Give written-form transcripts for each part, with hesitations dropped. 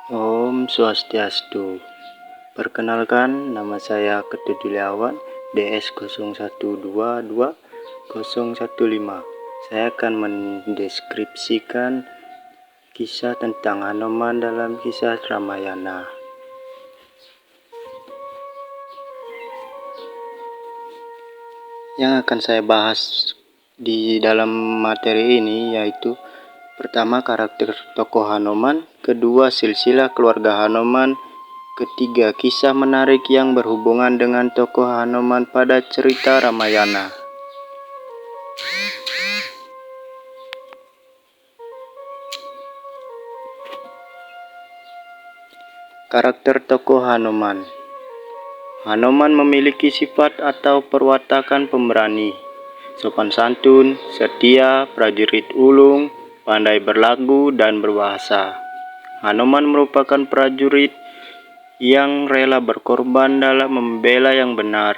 Om Swastiastu. Perkenalkan, nama saya Ketut Juliawan, DS01222015. Saya akan mendeskripsikan kisah tentang Hanoman dalam kisah Ramayana. Yang akan saya bahas di dalam materi ini yaitu pertama, karakter tokoh Hanoman, kedua, silsilah keluarga Hanoman, ketiga, kisah menarik yang berhubungan dengan tokoh Hanoman pada cerita Ramayana. Karakter tokoh Hanoman. Hanoman memiliki sifat atau perwatakan pemberani, sopan santun, setia, prajurit ulung, pandai berlagu dan berbahasa. Hanoman merupakan prajurit yang rela berkorban dalam membela yang benar.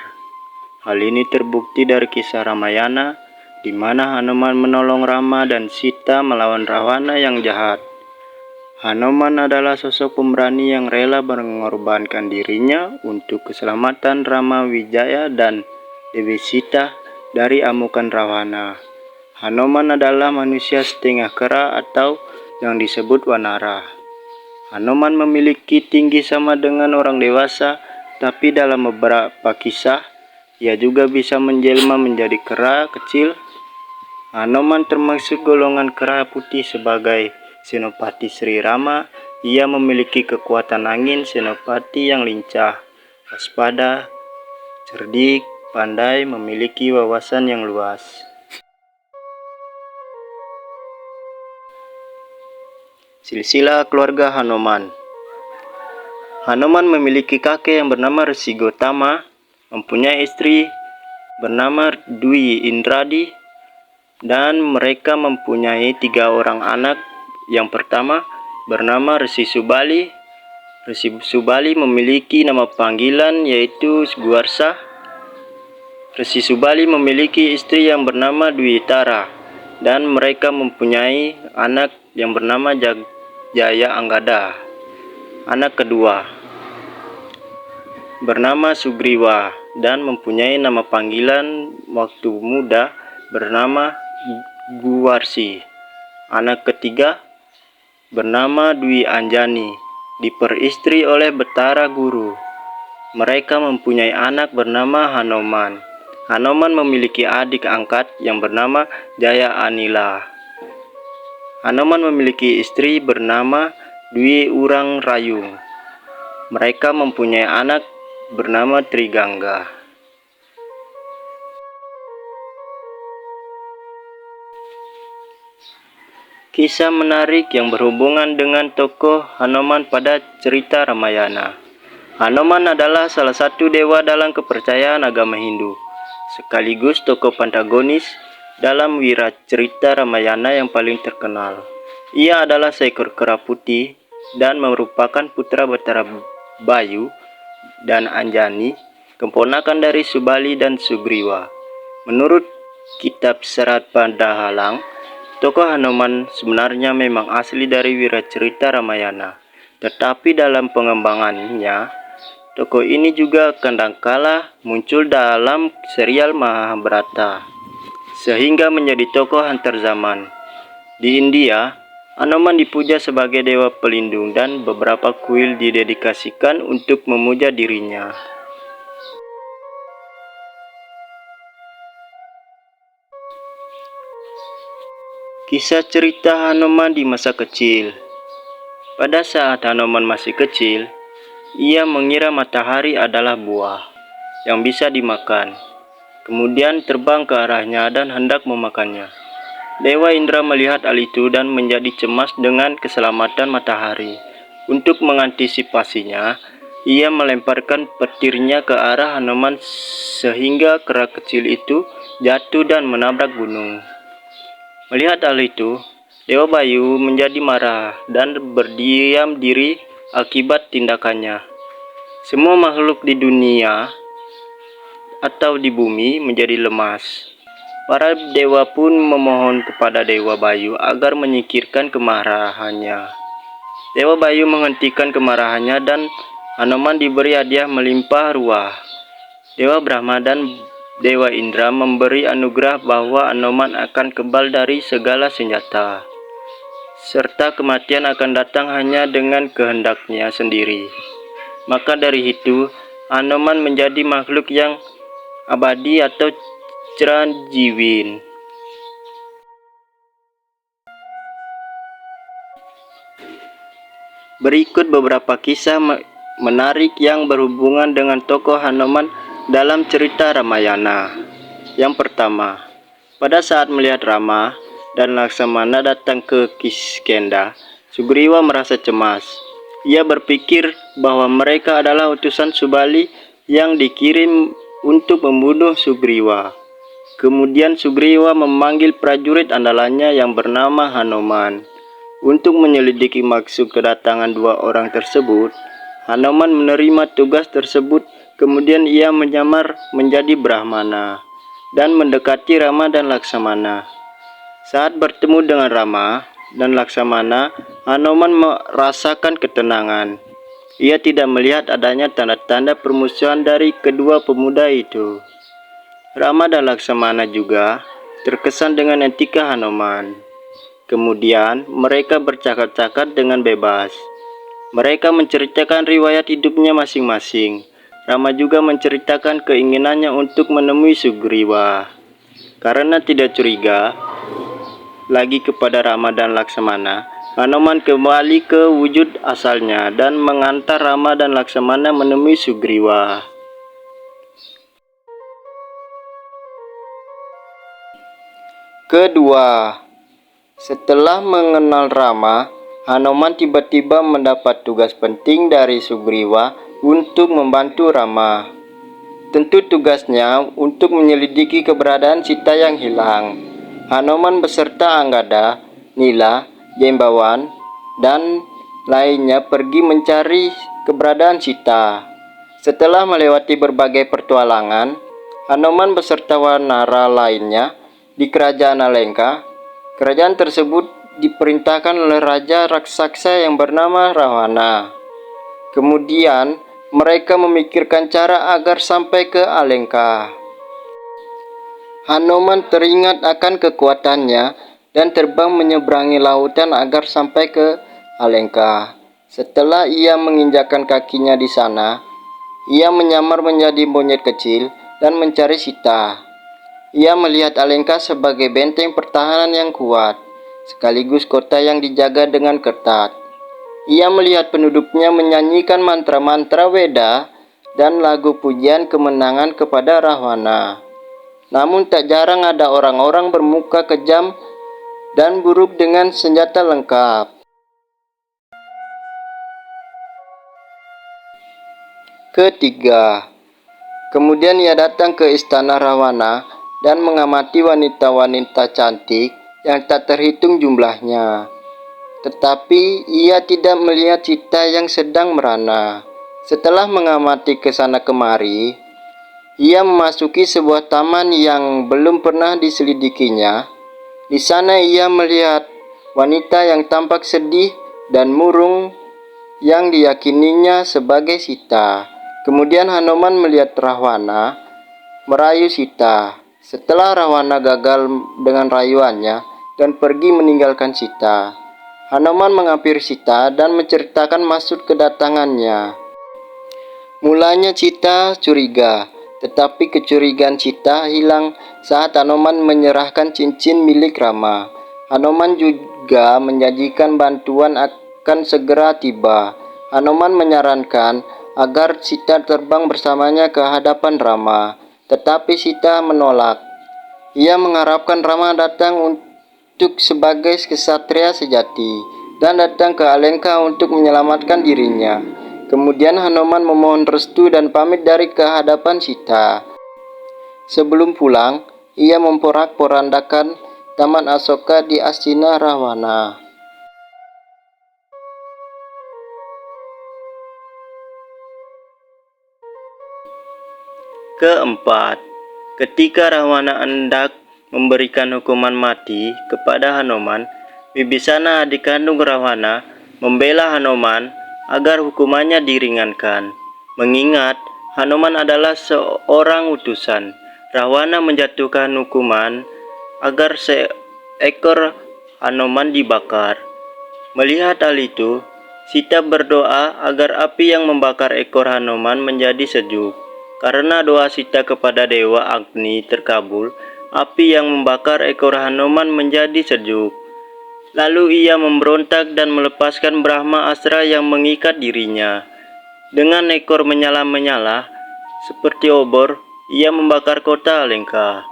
Hal ini terbukti dari kisah Ramayana, di mana Hanoman menolong Rama dan Sita melawan Rawana yang jahat. Hanoman adalah sosok pemberani yang rela mengorbankan dirinya untuk keselamatan Rama Wijaya dan Dewi Sita dari amukan Rawana. Hanoman adalah manusia setengah kera atau yang disebut wanara. Hanoman memiliki tinggi sama dengan orang dewasa, tapi dalam beberapa kisah, ia juga bisa menjelma menjadi kera kecil. Hanoman termasuk golongan kera putih sebagai Senopati Sri Rama. Ia memiliki kekuatan angin senopati yang lincah, waspada, cerdik, pandai, memiliki wawasan yang luas. Silsilah keluarga Hanoman. Hanoman memiliki kakek yang bernama Resi Gotama, mempunyai istri bernama Dwi Indradi, dan mereka mempunyai 3 orang anak. Yang pertama bernama Resi Subali. Resi Subali memiliki nama panggilan yaitu Guarsa. Resi Subali memiliki istri yang bernama Dwi Tara, dan mereka mempunyai anak yang bernama Jaya Anggada. Anak kedua bernama Sugriwa dan mempunyai nama panggilan waktu muda bernama Guwarsi. Anak ketiga bernama Dwi Anjani, diperistri oleh Betara Guru. Mereka mempunyai anak bernama Hanoman. Hanoman memiliki adik angkat yang bernama Jaya Anila. Hanoman memiliki istri bernama Dwi Urang Rayung. Mereka mempunyai anak bernama Trigangga. Kisah menarik yang berhubungan dengan tokoh Hanoman pada cerita Ramayana. Hanoman adalah salah satu dewa dalam kepercayaan agama Hindu, sekaligus tokoh protagonis dalam wiracerita Ramayana yang paling terkenal. Ia adalah seekor kera putih dan merupakan putra Betara Bayu dan Anjani, keponakan dari Subali dan Sugriwa. Menurut kitab Serat Pandahalang, tokoh Hanoman sebenarnya memang asli dari wiracerita Ramayana, tetapi dalam pengembangannya, tokoh ini juga kadangkala muncul dalam serial Mahabharata, sehingga menjadi tokoh antar zaman. Di India, Hanoman dipuja sebagai dewa pelindung dan beberapa kuil didedikasikan untuk memuja dirinya. Kisah cerita Hanoman di masa kecil. Pada saat Hanoman masih kecil, ia mengira matahari adalah buah yang bisa dimakan. Kemudian terbang ke arahnya dan hendak memakannya. Dewa Indra melihat hal itu dan menjadi cemas dengan keselamatan matahari. Untuk mengantisipasinya, ia melemparkan petirnya ke arah Hanoman sehingga kera kecil itu jatuh dan menabrak gunung. Melihat hal itu, Dewa Bayu menjadi marah dan berdiam diri akibat tindakannya. Semua makhluk di dunia atau di bumi menjadi lemas. Para dewa pun memohon kepada Dewa Bayu agar menyingkirkan kemarahannya. Dewa Bayu menghentikan kemarahannya dan Hanoman diberi hadiah melimpah ruah. Dewa Brahma dan Dewa Indra memberi anugerah bahwa Hanoman akan kebal dari segala senjata, serta kematian akan datang hanya dengan kehendaknya sendiri. Maka dari itu, Hanoman menjadi makhluk yang abadi atau Chiranjeevin. Berikut beberapa kisah menarik yang berhubungan dengan tokoh Hanoman dalam cerita Ramayana. Yang pertama, pada saat melihat Rama dan Laksamana datang ke Kiskendha, Sugriwa merasa cemas. Ia berpikir bahwa mereka adalah utusan Subali yang dikirim untuk membunuh Sugriwa. Kemudian Sugriwa memanggil prajurit andalannya yang bernama Hanoman. Untuk menyelidiki maksud kedatangan dua orang tersebut, Hanoman menerima tugas tersebut. Kemudian ia menyamar menjadi Brahmana dan mendekati Rama dan Laksamana. Saat bertemu dengan Rama dan Laksamana, Hanoman merasakan ketenangan. Ia tidak melihat adanya tanda-tanda permusuhan dari kedua pemuda itu. Rama dan Laksamana juga terkesan dengan etika Hanoman. Kemudian mereka bercakap-cakap dengan bebas. Mereka menceritakan riwayat hidupnya masing-masing. Rama juga menceritakan keinginannya untuk menemui Sugriwa. Karena tidak curiga lagi kepada Rama dan Laksamana, Hanoman kembali ke wujud asalnya dan mengantar Rama dan Laksamana menemui Sugriwa. Kedua, setelah mengenal Rama, Hanoman tiba-tiba mendapat tugas penting dari Sugriwa untuk membantu Rama. Tentu tugasnya untuk menyelidiki keberadaan Sita yang hilang. Hanoman beserta Anggada, Nila, Jambawan, dan lainnya pergi mencari keberadaan Sita. Setelah melewati berbagai pertualangan, Hanoman beserta wanara lainnya di kerajaan Alengka. Kerajaan tersebut diperintahkan oleh raja raksasa yang bernama Rawana. Kemudian mereka memikirkan cara agar sampai ke Alengka. Hanoman teringat akan kekuatannya dan terbang menyeberangi lautan agar sampai ke Alengka. Setelah ia menginjakkan kakinya di sana, ia menyamar menjadi monyet kecil dan mencari Sita. Ia melihat Alengka sebagai benteng pertahanan yang kuat, sekaligus kota yang dijaga dengan ketat. Ia melihat penduduknya menyanyikan mantra-mantra Weda dan lagu pujian kemenangan kepada Rahwana. Namun tak jarang ada orang-orang bermuka kejam dan buruk dengan senjata lengkap. Ketiga, kemudian ia datang ke istana Rawana dan mengamati wanita-wanita cantik yang tak terhitung jumlahnya. Tetapi ia tidak melihat Sita yang sedang merana. Setelah mengamati ke sana kemari, ia memasuki sebuah taman yang belum pernah diselidikinya. Di sana ia melihat wanita yang tampak sedih dan murung yang diyakininya sebagai Sita. Kemudian Hanoman melihat Rahwana merayu Sita. Setelah Rahwana gagal dengan rayuannya dan pergi meninggalkan Sita, Hanoman menghampiri Sita dan menceritakan maksud kedatangannya. Mulanya Sita curiga, tetapi kecurigaan Sita hilang saat Hanoman menyerahkan cincin milik Rama. Hanoman juga menjanjikan bantuan akan segera tiba. Hanoman menyarankan agar Sita terbang bersamanya ke hadapan Rama, tetapi Sita menolak. Ia mengharapkan Rama datang untuk sebagai kesatria sejati dan datang ke Alengka untuk menyelamatkan dirinya. Kemudian Hanoman memohon restu dan pamit dari kehadapan Sita. Sebelum pulang, ia memporak-porandakan Taman Asoka di Astina Rahwana. Keempat, ketika Rahwana hendak memberikan hukuman mati kepada Hanoman, Wibisana adik kandung Rahwana membela Hanuman agar hukumannya diringankan. Mengingat Hanuman adalah seorang utusan, Rahwana menjatuhkan hukuman agar seekor Hanuman dibakar. Melihat hal itu, Sita berdoa agar api yang membakar ekor Hanuman menjadi sejuk. Karena doa Sita kepada Dewa Agni terkabul, api yang membakar ekor Hanuman menjadi sejuk. Lalu ia memberontak dan melepaskan Brahma Astra yang mengikat dirinya. Dengan ekor menyala-menyala, seperti obor, ia membakar kota Alengka.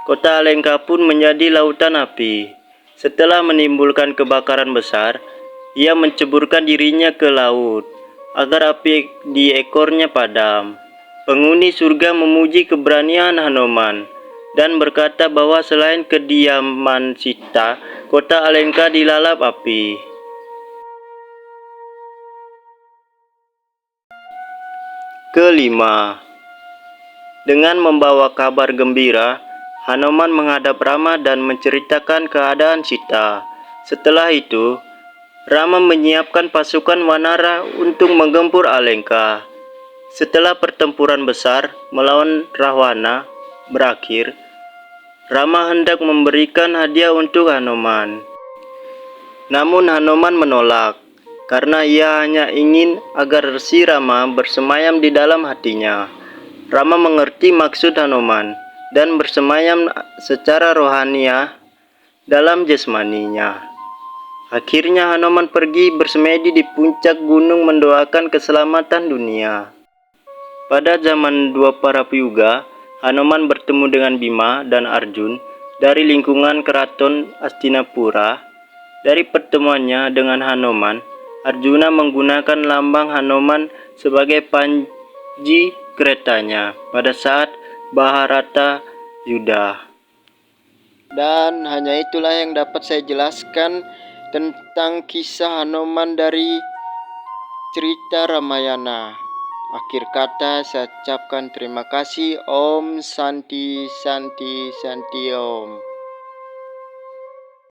Kota Alengka pun menjadi lautan api. Setelah menimbulkan kebakaran besar, ia menceburkan dirinya ke laut, agar api di ekornya padam. Penghuni surga memuji keberanian Hanuman, dan berkata bahwa selain kediaman Sita, kota Alengka dilalap api. Kelima, dengan membawa kabar gembira, Hanuman menghadap Rama dan menceritakan keadaan Sita. Setelah itu, Rama menyiapkan pasukan Wanara untuk menggempur Alengka. Setelah pertempuran besar melawan Rahwana berakhir, Rama hendak memberikan hadiah untuk Hanuman. Namun Hanuman menolak, karena ia hanya ingin agar si Rama bersemayam di dalam hatinya. Rama mengerti maksud Hanuman dan bersemayam secara rohaniah dalam jasmaninya. Akhirnya Hanuman pergi bersemedi di puncak gunung mendoakan keselamatan dunia. Pada zaman Dwaparayuga, Hanuman bertemu dengan Bima dan Arjun dari lingkungan keraton Astinapura. Dari pertemuannya dengan Hanuman, Arjuna menggunakan lambang Hanuman sebagai panji keretanya pada saat Bharata Yuddha. Dan hanya itulah yang dapat saya jelaskan tentang kisah Hanuman dari cerita Ramayana. Akhir kata saya ucapkan terima kasih. Om Santi Santi Santi Om.